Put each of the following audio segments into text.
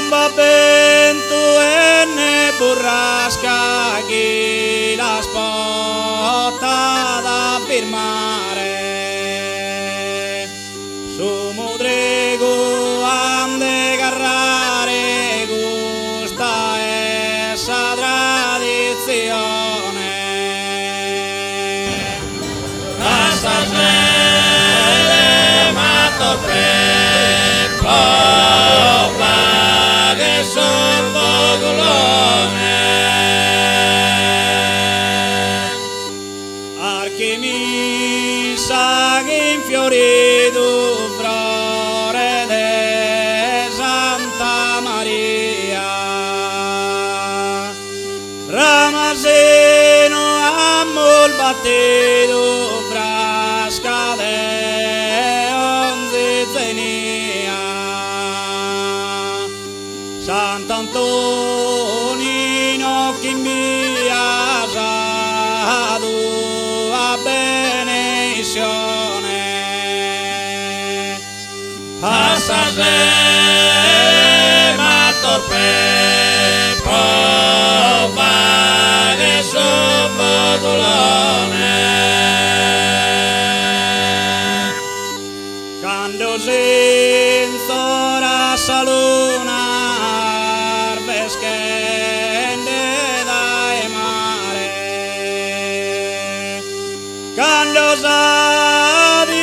va vento e ne burrasca chi la spotta da firmare su mudrego ande carrare gusta essa tradizione cassa sede matto Archimissa che infiorito frore de Santa Maria Ramaseno ammo il batteto frasca de onze zenia Sant'Antonino che mi ha dato a benedizione passare ma torpe prova che so botolone quando senza ora saluna quando sa di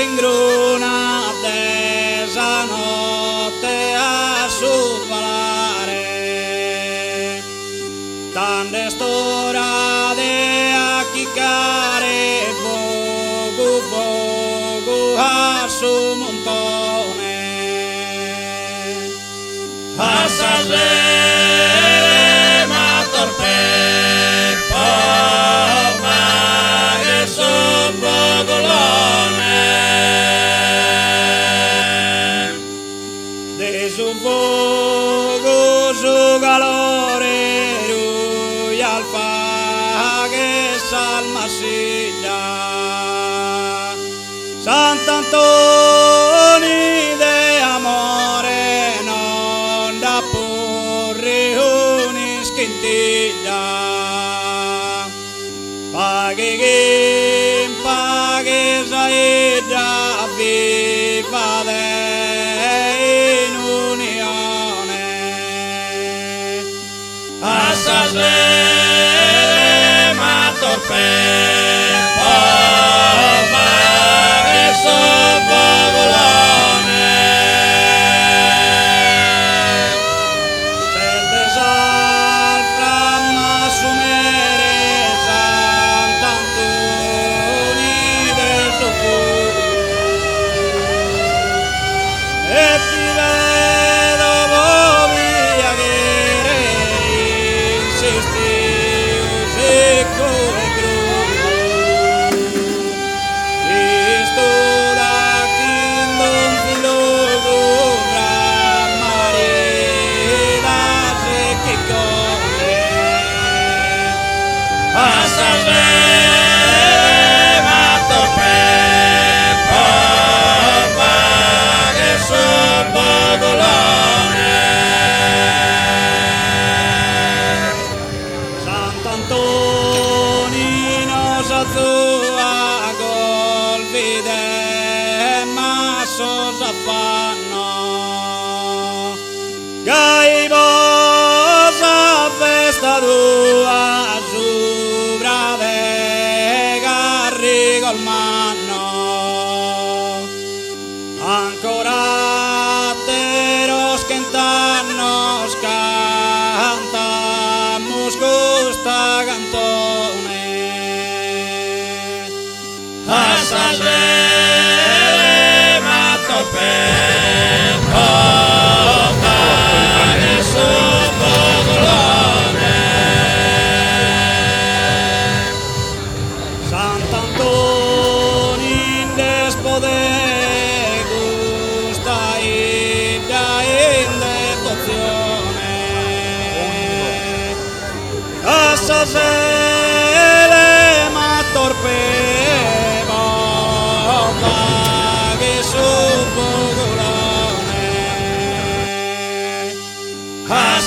ingruna desa notte a superare tante storie a chiccare poco a su montone a sasere ma torpe su fuoco su calore lui alfa che salmasiglia Sant'Antoni de amore non da porre una scintilla paghi che paghi saida viva in unione assasere ma torpe pova e sopogolone sente sal framma sumere Sant'Antoni del Sofugo e ti vedo via che insisti secco e crudo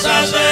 Asase